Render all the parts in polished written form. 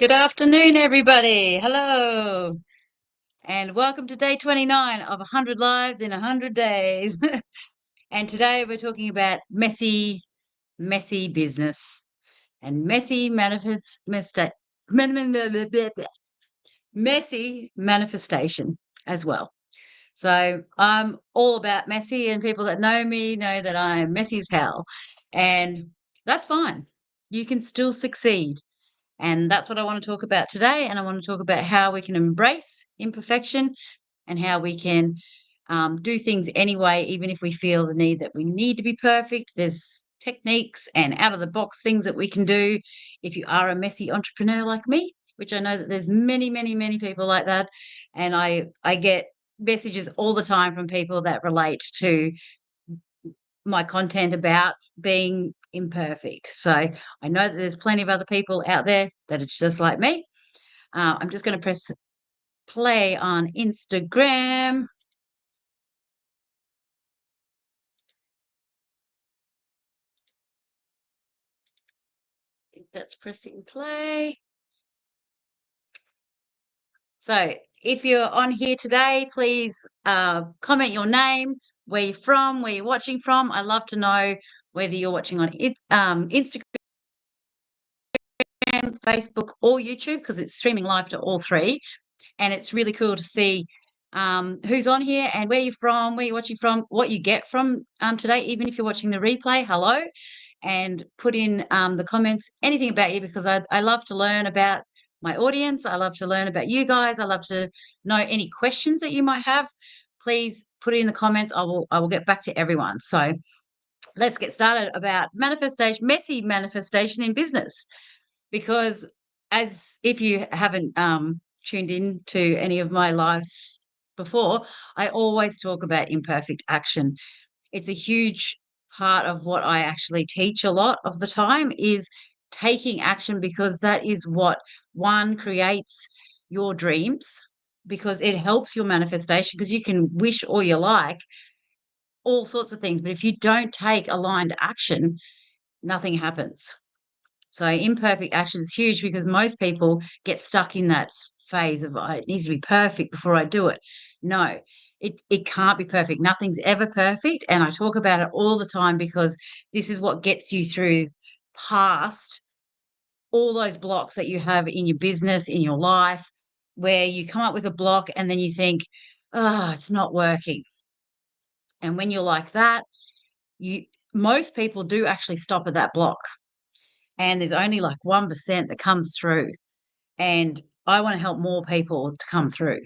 Good afternoon, everybody. Hello, and welcome to day 29 of 100 Lives in 100 Days. And today we're talking about messy business and messy manifestation as well. So I'm all about messy, and people that know me know that I'm messy as hell, and that's fine. You can still succeed. And that's what I want to talk about today. And I want to talk about how we can embrace imperfection and how we can do things anyway, even if we feel the need that we need to be perfect. There's techniques and out of the box things that we can do if you are a messy entrepreneur like me, which I know that there's many people like that. And I get messages all the time from people that relate to my content about being imperfect. So I know that there's plenty of other people out there that are just like me. I'm just going to press play on Instagram. I think that's pressing play. So if you're on here today, please comment your name, where you're from, where you're watching from. I love to know whether you're watching on Instagram, Facebook, or YouTube, because it's streaming live to all three. And it's really cool to see who's on here and where you're from, where you're watching from, what you get from today. Even if you're watching the replay, hello, and put in the comments anything about you, because I love to learn about my audience. I love to learn about you guys. I love to know any questions that you might have. Please put it in the comments. I will get back to everyone. So let's get started about manifestation, messy manifestation in business, because as if you haven't tuned in to any of my lives before, I always talk about imperfect action. It's a huge part of what I actually teach a lot of the time is taking action, because that is what one creates your dreams, because it helps your manifestation, because you can wish all you like all sorts of things, but if you don't take aligned action, nothing happens. So imperfect action is huge, because most people get stuck in that phase of, oh, it needs to be perfect before I do it. No, it can't be perfect. Nothing's ever perfect. And I talk about it all the time, because this is what gets you through past all those blocks that you have in your business, in your life, where you come up with a block and then you think, oh, it's not working. And when you're like that, you most people do actually stop at that block, and there's only like 1% that comes through. And I want to help more people to come through,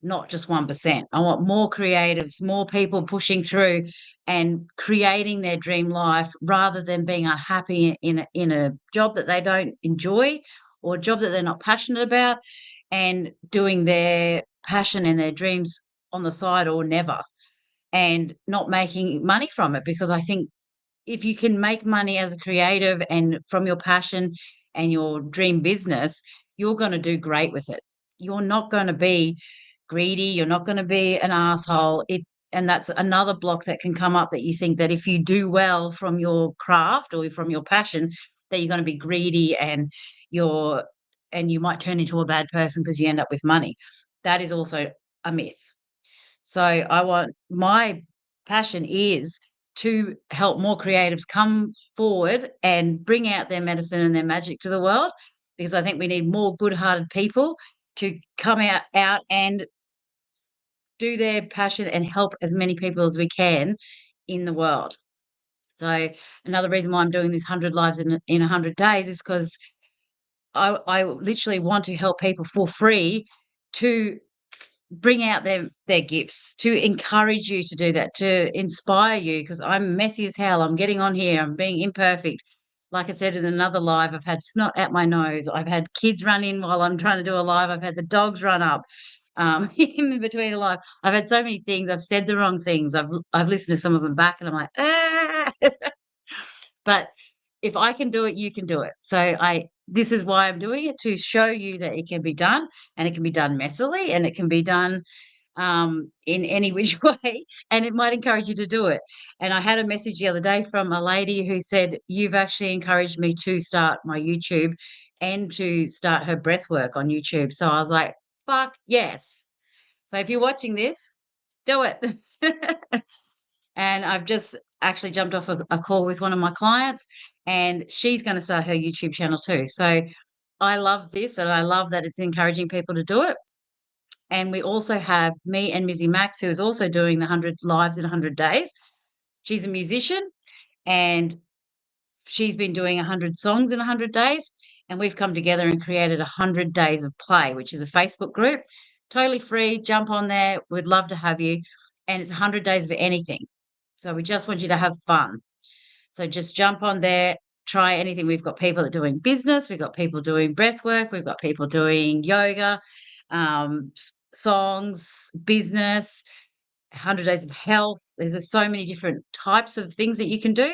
not just 1%. I want more creatives, more people pushing through and creating their dream life, rather than being unhappy in a job that they don't enjoy, or a job that they're not passionate about, and doing their passion and their dreams on the side or never, and not making money from it. Because I think if you can make money as a creative and from your passion and your dream business, you're going to do great with it. You're not going to be greedy. You're not going to be an asshole. And that's another block that can come up, that you think that if you do well from your craft or from your passion, that you're going to be greedy, you're and you might turn into a bad person because you end up with money. That is also a myth. So I want my passion is to help more creatives come forward and bring out their medicine and their magic to the world, because I think we need more good-hearted people to come out and do their passion and help as many people as we can in the world. So another reason why I'm doing this 100 lives in 100 days is because I literally want to help people for free to bring out their gifts, to encourage you to do that, to inspire you, because I'm messy as hell. I'm getting on here, I'm being imperfect. Like I said in another live, I've had snot out my nose. I've had kids run in while I'm trying to do a live. I've had the dogs run up in between a live. I've had so many things. I've said the wrong things. I've listened to some of them back, and I'm like, ah. But if I can do it, you can do it. So this is why I'm doing it, to show you that it can be done, and it can be done messily, and it can be done in any which way, and it might encourage you to do it. And I had a message the other day from a lady who said, you've actually encouraged me to start my YouTube, and to start her breath work on YouTube. So I was like, fuck yes. So if you're watching this, do it. And I've just actually jumped off a call with one of my clients, and she's going to start her YouTube channel too. So I love this, and I love that it's encouraging people to do it. And we also have me and Mizzy Max, who is also doing the 100 lives in 100 days. She's a musician, and she's been doing 100 songs in 100 days. And we've come together and created 100 Days of Play, which is a Facebook group. Totally free. Jump on there. We'd love to have you. And it's 100 days of anything. So we just want you to have fun. So just jump on there, try anything. We've got people that are doing business, we've got people doing breath work, we've got people doing yoga, songs, business, 100 days of health. There's just so many different types of things that you can do.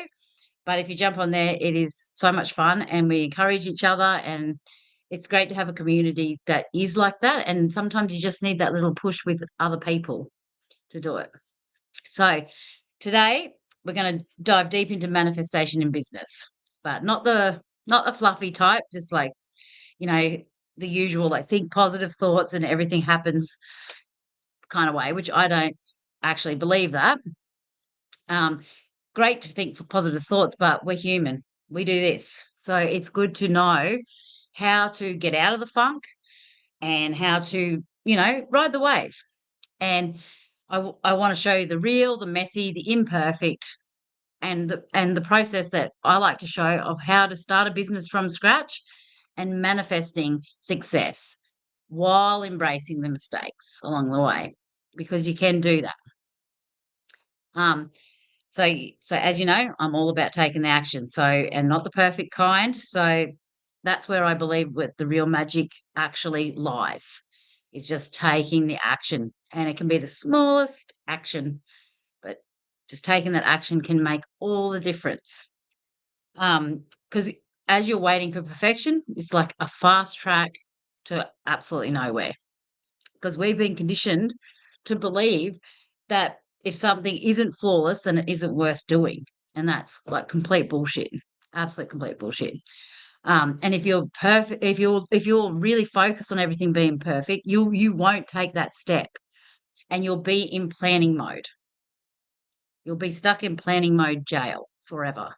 But if you jump on there, it is so much fun, and we encourage each other, and it's great to have a community that is like that. And sometimes you just need that little push with other people to do it. So today we're going to dive deep into manifestation in business, but not the fluffy type, just like, you know, the usual like think positive thoughts and everything happens kind of way, which I don't actually believe that. Um, Great to think for positive thoughts, but we're human. We do this. So it's good to know how to get out of the funk and how to, ride the wave. And I want to show you the real, the messy, the imperfect, and the process that I like to show of how to start a business from scratch and manifesting success while embracing the mistakes along the way, because you can do that. Um, so as you know, I'm all about taking the action. So, and not the perfect kind. So that's where I believe what the real magic actually lies, is just taking the action. And it can be the smallest action, but just taking that action can make all the difference. Because as you're waiting for perfection, it's like a fast track to absolutely nowhere. Because we've been conditioned to believe that if something isn't flawless, then it isn't worth doing. And that's like complete bullshit. Absolute complete bullshit. And if you're perfect, if you're really focused on everything being perfect, you won't take that step, and you'll be in planning mode. You'll be stuck in planning mode jail forever.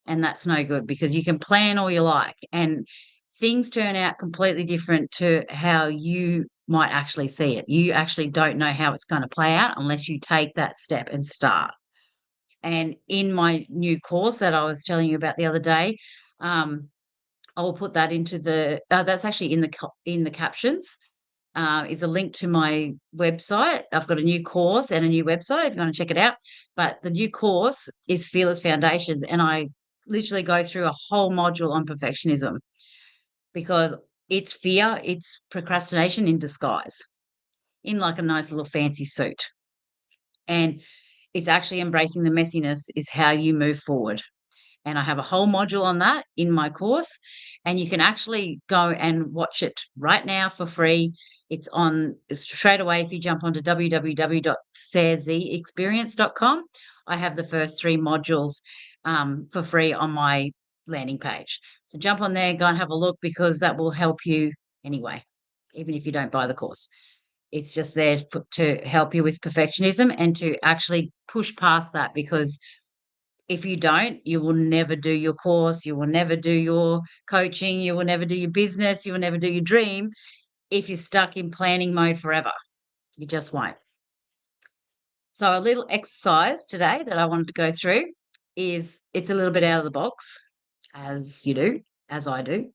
And that's no good, because you can plan all you like and things turn out completely different to how you might actually see it. You actually don't know how it's going to play out unless you take that step and start. And in my new course that I was telling you about the other day, I'll put that into that's actually in the captions. Is a link to my website. I've got a new course and a new website if you want to check it out. But the new course is Fearless Foundations, and I literally go through a whole module on perfectionism, because it's fear, it's procrastination in disguise, in like a nice little fancy suit. And it's actually embracing the messiness is how you move forward. And I have a whole module on that in my course, and you can actually go and watch it right now for free. It's on straight away if you jump onto www.sarezexperience.com. I have the first 3 modules for free on my landing page. So jump on there, go and have a look, because that will help you anyway, even if you don't buy the course. It's just there to help you with perfectionism and to actually push past that, because if you don't, you will never do your course, you will never do your coaching, you will never do your business, you will never do your dream if you're stuck in planning mode forever. You just won't. So a little exercise today that I wanted to go through is, it's a little bit out of the box, as you do, as I do.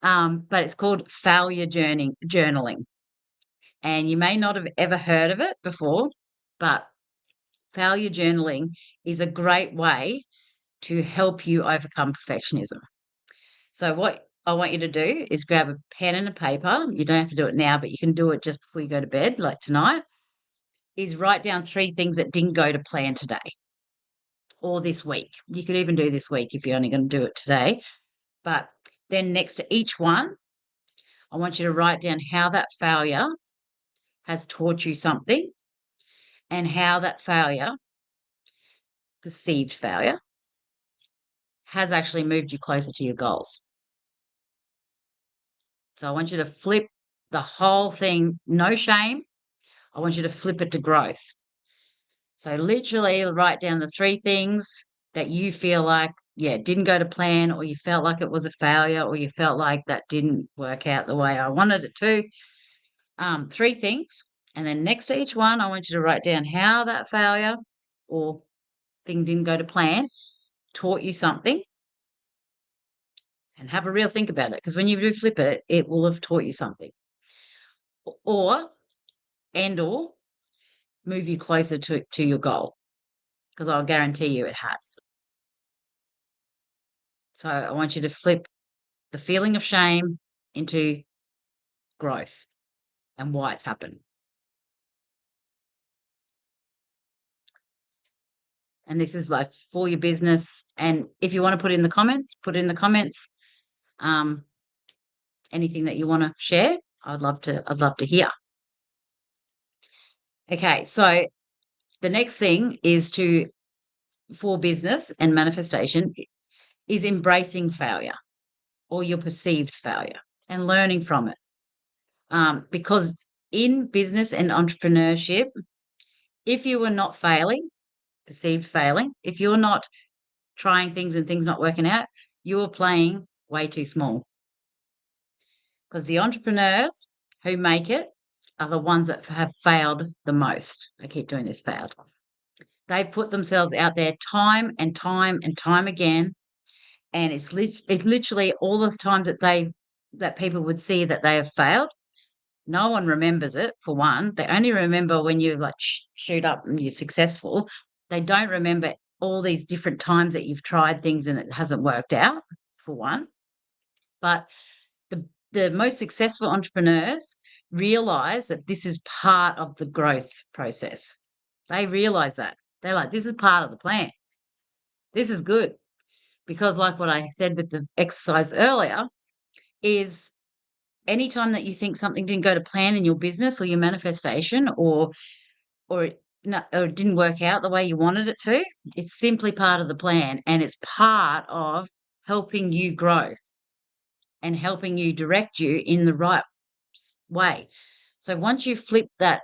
But it's called failure journaling. And you may not have ever heard of it before, but failure journaling is a great way to help you overcome perfectionism. So what I want you to do is grab a pen and a paper. You don't have to do it now, but you can do it just before you go to bed, like tonight. Is write down 3 things that didn't go to plan today or this week. You could even do this week if you're only going to do it today. But then next to each one, I want you to write down how that failure has taught you something, and how that failure, perceived failure, has actually moved you closer to your goals. So I want you to flip the whole thing, no shame. I want you to flip it to growth. So literally write down the 3 things that you feel like, yeah, didn't go to plan, or you felt like it was a failure, or you felt like that didn't work out the way I wanted it to. 3 things. And then next to each one, I want you to write down how that failure or thing didn't go to plan taught you something, and have a real think about it. Because when you do flip it, it will have taught you something, or or move you closer to your goal. Because I'll guarantee you it has. So I want you to flip the feeling of shame into growth and why it's happened. And this is like for your business. And if you want to put in the comments, put in the comments um, anything that you want to share. I'd love to hear. Okay, so the next thing is to for business and manifestation is embracing failure or your perceived failure and learning from it. Because in business and entrepreneurship, if you are not failing, perceived failing, if you're not trying things and things not working out, you're playing way too small. Because the entrepreneurs who make it are the ones that have failed the most. I keep doing this, failed. They've put themselves out there time and time and time again, and it's literally all the times that people would see that they have failed. No one remembers it, for one. They only remember when you like shoot up and you're successful. They don't remember all these different times that you've tried things and it hasn't worked out, for one. But the most successful entrepreneurs realize that this is part of the growth process. They realize that. They're like, this is part of the plan. This is good. Because like what I said with the exercise earlier, is anytime that you think something didn't go to plan in your business or your manifestation, or it didn't work out the way you wanted it to, it's simply part of the plan, and it's part of helping you grow and helping you direct you in the right way. So once you flip that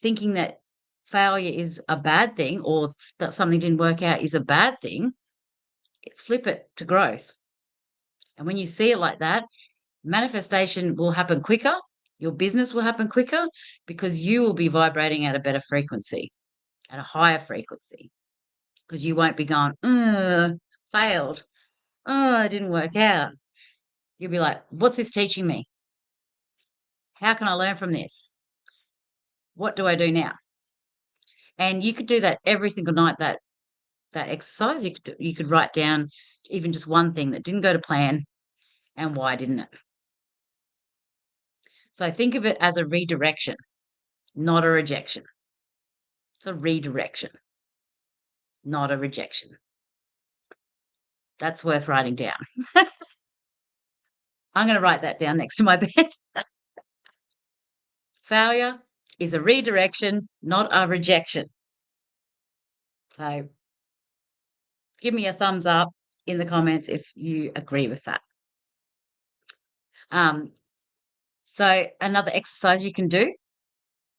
thinking that failure is a bad thing, or that something didn't work out is a bad thing, flip it to growth. And when you see it like that, manifestation will happen quicker. Your business will happen quicker because you will be vibrating at a better frequency, at a higher frequency, because you won't be going, failed. Oh, it didn't work out. You'll be like, what's this teaching me? How can I learn from this? What do I do now? And you could do that every single night, that exercise. You could write down even just one thing that didn't go to plan and why didn't it. So think of it as a redirection, not a rejection. It's a redirection, not a rejection. That's worth writing down. I'm going to write that down next to my bed. Failure is a redirection, not a rejection. So give me a thumbs up in the comments if you agree with that. Um, so another exercise you can do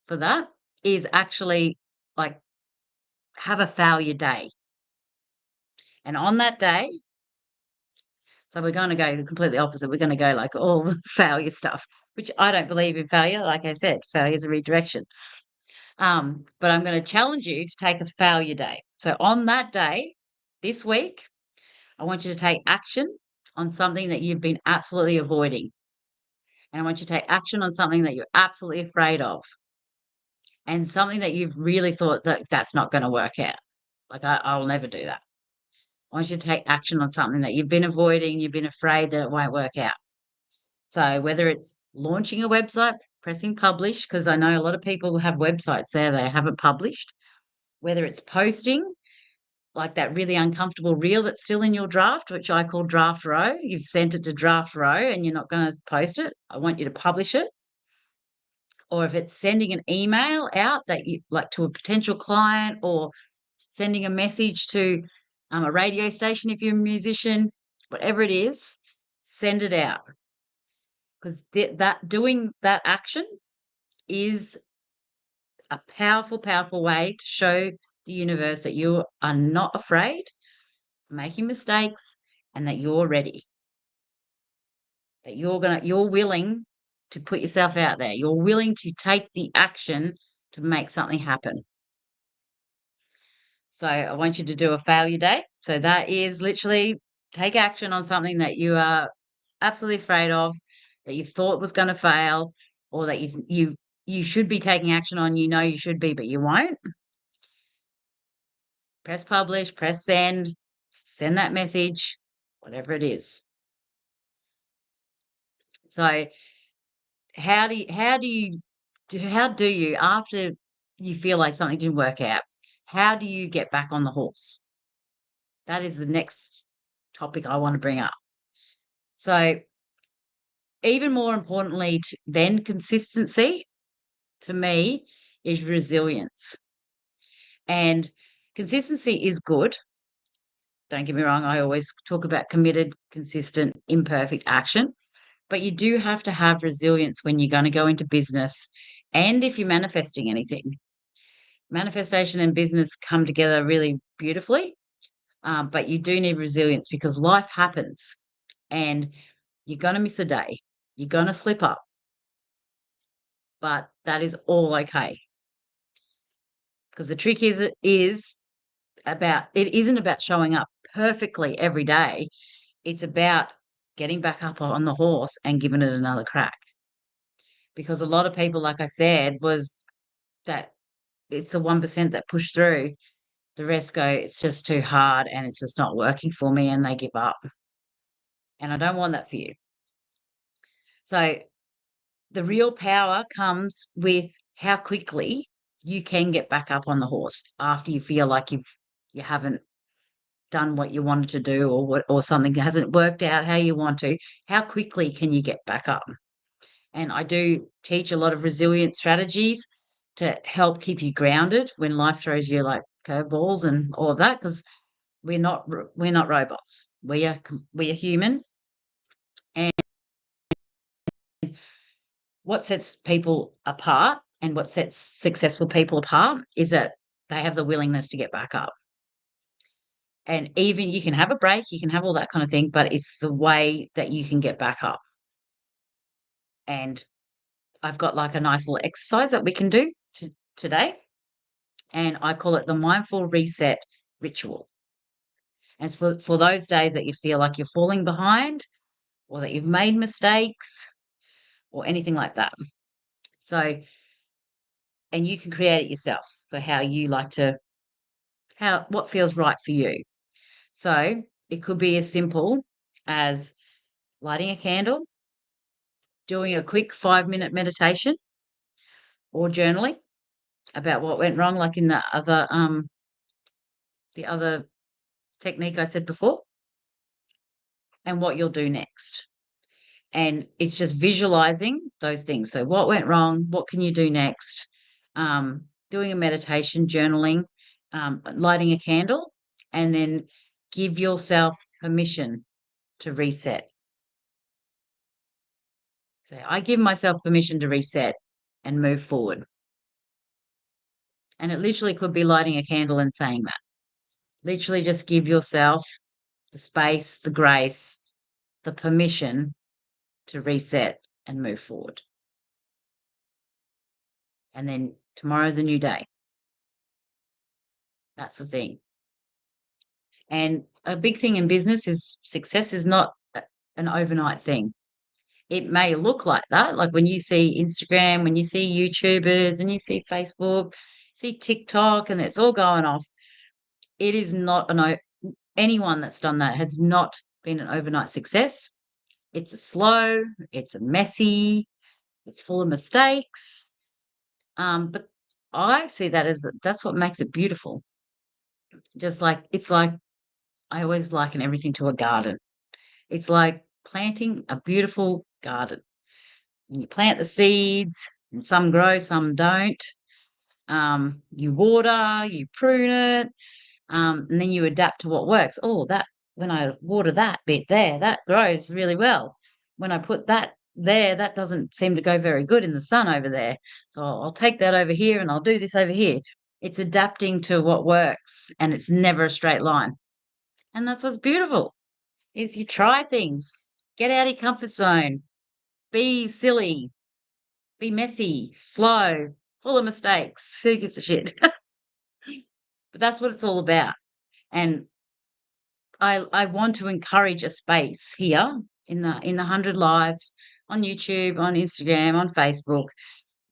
for that is actually like have a failure day. And on that day, so we're going to go completely opposite. We're going to go like all the failure stuff, which I don't believe in failure. Like I said, failure is a redirection. But I'm going to challenge you to take a failure day. So on that day, this week, I want you to take action on something that you've been absolutely avoiding. And I want you to take action on something that you're absolutely afraid of, and something that you've really thought that that's not going to work out. Like I'll never do that. I want you to take action on something that you've been avoiding, you've been afraid that it won't work out. So whether it's launching a website, pressing publish, because I know a lot of people have websites there they haven't published, whether it's posting, like that really uncomfortable reel that's still in your draft, which I call draft row. You've sent it to draft row and you're not going to post it. I want you to publish it. Or if it's sending an email out that you like to a potential client, or sending a message to a radio station if you're a musician, whatever it is, send it out. because that doing that action is a powerful, powerful way to show the universe that you are not afraid of making mistakes and that you're ready, that you're willing to put yourself out there. You're willing to take the action to make something happen. So I want you to do a failure day. So that is literally take action on something that you are absolutely afraid of, that you thought was going to fail, or that you should be taking action on. You know you should be, but you won't. Press publish, press send that message, whatever it is. So how do you after you feel like something didn't work out, how do you get back on the horse? That is the next topic I want to bring up. So even more importantly than consistency, to me, is resilience. And consistency is good. Don't get me wrong, I always talk about committed, consistent, imperfect action. But you do have to have resilience when you're going to go into business and if you're manifesting anything. Manifestation and business come together really beautifully, but you do need resilience because life happens and you're going to miss a day. You're going to slip up, but that is all okay. Because the trick is about it isn't about showing up perfectly every day. It's about getting back up on the horse and giving it another crack. Because a lot of people, like I said, was that it's the 1% that push through. The rest go, it's just too hard and it's just not working for me and they give up. And I don't want that for you. So the real power comes with how quickly you can get back up on the horse after you feel like you haven't done what you wanted to do or something hasn't worked out how you want to. How quickly can you get back up? And I do teach a lot of resilient strategies to help keep you grounded when life throws you like curveballs and all of that, because we're not robots. We are human. And what sets people apart and what sets successful people apart is that they have the willingness to get back up. And even you can have a break, you can have all that kind of thing, but it's the way that you can get back up. And I've got like a nice little exercise that we can do today. And I call it the mindful reset ritual. And it's for those days that you feel like you're falling behind or that you've made mistakes or anything like that. So, and you can create it yourself for how you like to, what feels right for you. So it could be as simple as lighting a candle, doing a quick 5-minute meditation or journaling about what went wrong, like in the other technique I said before, and what you'll do next. And it's just visualizing those things. So what went wrong? What can you do next? Doing a meditation, journaling, lighting a candle, and then give yourself permission to reset. So I give myself permission to reset and move forward. And it literally could be lighting a candle and saying that. Literally just give yourself the space, the grace, the permission to reset and move forward. And then tomorrow's a new day. That's the thing. And a big thing in business is success is not an overnight thing. It may look like that, like when you see Instagram, when you see YouTubers and you see Facebook, see TikTok, and it's all going off. It is not anyone that's done that has not been an overnight success. It's a slow, it's a messy, it's full of mistakes. But I see that as that's what makes it beautiful. Just like it's like I always liken everything to a garden. It's like planting a beautiful garden. And you plant the seeds, and some grow, some don't. You water, you prune it, and then you adapt to what works. Oh, that when I water that bit there, that grows really well. When I put that there, that doesn't seem to go very good in the sun over there. So I'll take that over here and I'll do this over here. It's adapting to what works and it's never a straight line. And that's what's beautiful is you try things, get out of your comfort zone, be silly, be messy, slow, full of mistakes. Who gives a shit? But that's what it's all about. And I want to encourage a space here in the 100 lives on YouTube, on Instagram, on Facebook.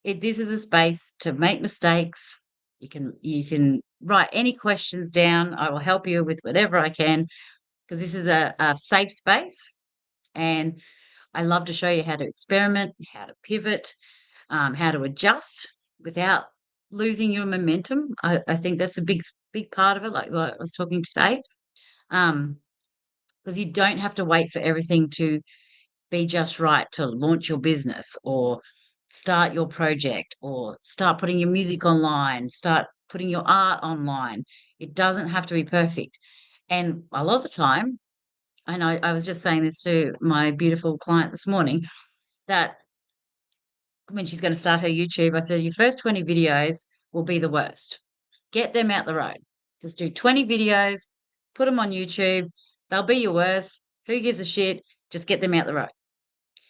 This is a space to make mistakes. You can write any questions down. I will help you with whatever I can because this is a safe space. And I love to show you how to experiment, how to pivot, how to adjust without losing your momentum. I think that's a big part of it, like what I was talking today. Because you don't have to wait for everything to be just right to launch your business or start your project or start putting your music online, start putting your art online. It doesn't have to be perfect. And a lot of the time, and I was just saying this to my beautiful client this morning, that when she's going to start her YouTube, I said, your first 20 videos will be the worst. Get them out the road. Just do 20 videos, put them on YouTube. They'll be your worst. Who gives a shit? Just get them out the road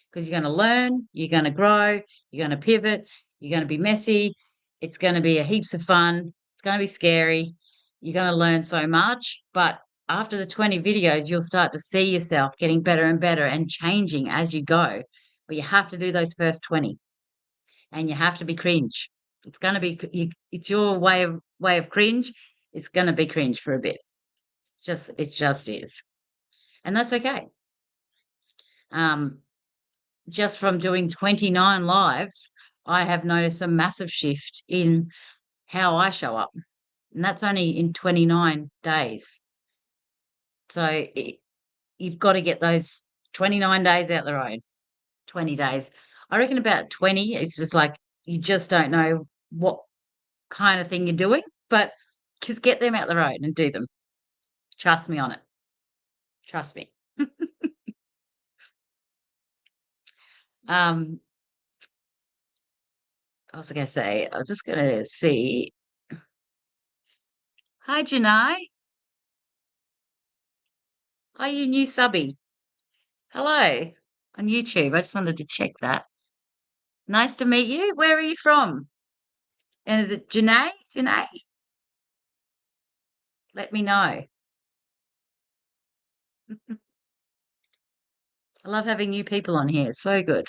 because you're going to learn, you're going to grow, you're going to pivot, you're going to be messy. It's going to be a heaps of fun. It's going to be scary. You're going to learn so much. But after the 20 videos, you'll start to see yourself getting better and better and changing as you go. But you have to do those first 20 and you have to be cringe. It's going to be, it's your way of cringe. It's going to be cringe for a bit. It just is. And that's okay. Um, just from doing 29 lives, I have noticed a massive shift in how I show up. And that's only in 29 days. So you've got to get those 29 days out the road, 20 days. I reckon about 20, it's just like you just don't know what kind of thing you're doing, but just get them out the road and do them. Trust me on it. Trust me. um, I was going to say, I'm just going to see. Hi, Janai. Hi, you new subby. Hello on YouTube. I just wanted to check that. Nice to meet you. Where are you from? And is it Janae? Janae? Let me know. I love having new people on here. It's so good.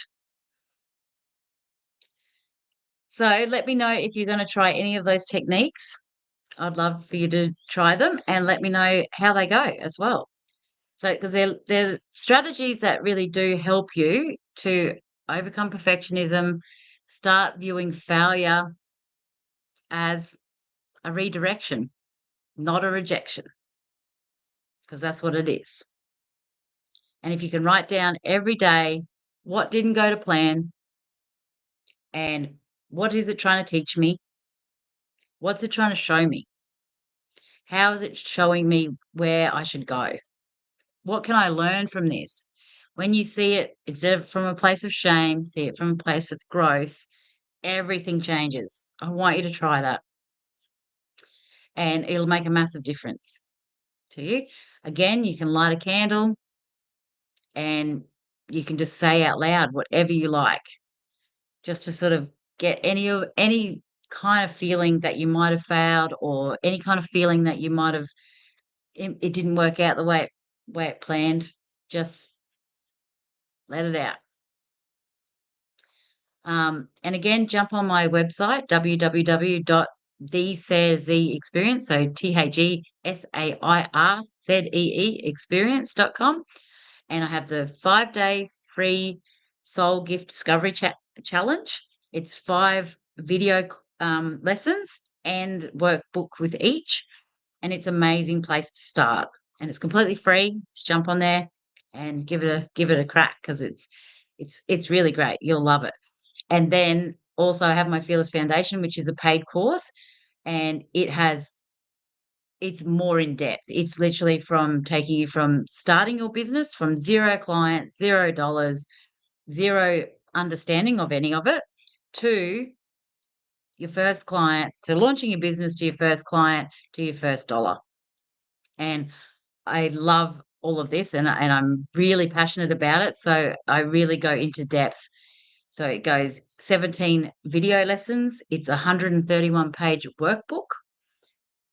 So let me know if you're going to try any of those techniques. I'd love for you to try them and let me know how they go as well. So, because they're strategies that really do help you to overcome perfectionism, start viewing failure as a redirection, not a rejection, because that's what it is. And if you can write down every day what didn't go to plan and what is it trying to teach me? What's it trying to show me? How is it showing me where I should go? What can I learn from this? When you see it, instead of from a place of shame, see it from a place of growth, everything changes. I want you to try that. And it'll make a massive difference to you. Again, you can light a candle and you can just say out loud whatever you like, just to sort of get any kind of feeling that you might have failed or any kind of feeling that you might have it didn't work out the way it planned. Just let it out. And again, jump on my website, www.thesairzeexperience, so THESAIRZEE experience.com. And I have the 5-day free soul gift discovery challenge. It's 5 video lessons and workbook with each. And it's an amazing place to start. And it's completely free. Just jump on there and give it a crack because it's really great. You'll love it. And then also I have my Fearless Foundation, which is a paid course, and it's more in depth. It's literally from taking you from starting your business from 0 clients, $0 zero understanding of any of it, to your first client, to launching your business, to your first client, to your first dollar. And I love all of this, and I'm really passionate about it. So I really go into depth. So it goes 17 video lessons. It's a 131-page workbook.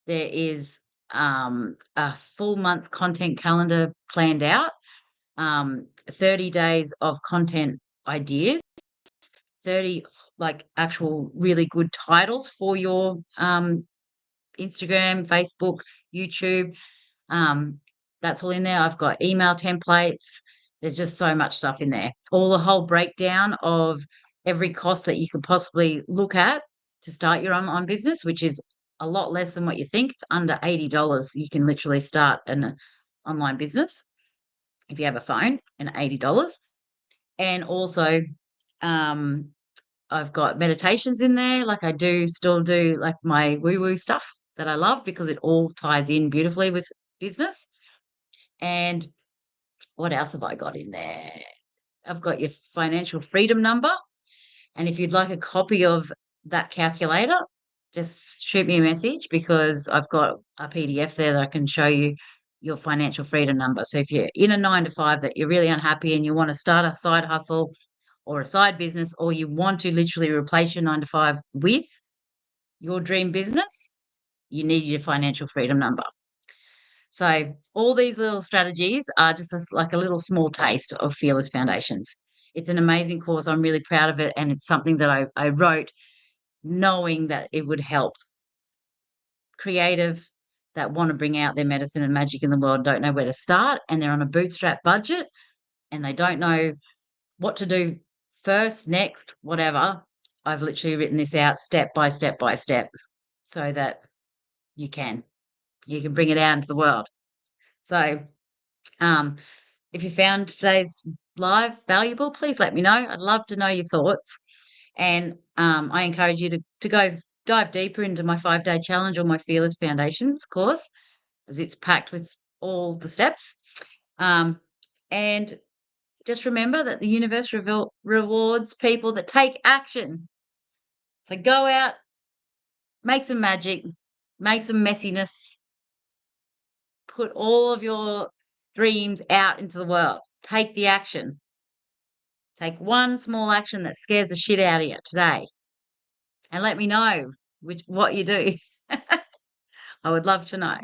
There is a full month's content calendar planned out, 30 days of content ideas, 30 like actual really good titles for your Instagram, Facebook, YouTube. Um, that's all in there. I've got email templates. There's just so much stuff in there. All the whole breakdown of every cost that you could possibly look at to start your online business, which is a lot less than what you think. It's under $80. You can literally start an online business if you have a phone, and $80. And also, um, I've got meditations in there. Like I do still do like my woo-woo stuff that I love because it all ties in beautifully with business. And what else have I got in there? I've got your financial freedom number. And if you'd like a copy of that calculator, just shoot me a message because I've got a PDF there that I can show you your financial freedom number. So if you're in a 9 to 5 that you're really unhappy and you want to start a side hustle or a side business, or you want to literally replace your 9 to 5 with your dream business, you need your financial freedom number. So all these little strategies are just like a little small taste of Fearless Foundations. It's an amazing course. I'm really proud of it. And it's something that I wrote knowing that it would help creative that want to bring out their medicine and magic in the world, don't know where to start, and they're on a bootstrap budget and they don't know what to do first, next, whatever. I've literally written this out step by step by step so that you can bring it out into the world. So, um, if you found today's live valuable, please let me know. I'd love to know your thoughts. And I encourage you to go dive deeper into my 5-day challenge or my Fearless Foundations course, as it's packed with all the steps. And just remember that the universe rewards people that take action. So go out, make some magic, make some messiness, put all of your dreams out into the world. Take the action. Take one small action that scares the shit out of you today, and let me know what you do. I would love to know.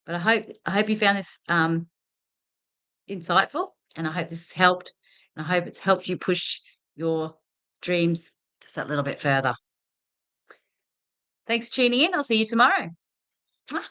But I hope you found this insightful, and I hope this has helped, and I hope it's helped you push your dreams just that little bit further. Thanks for tuning in. I'll see you tomorrow. Mwah.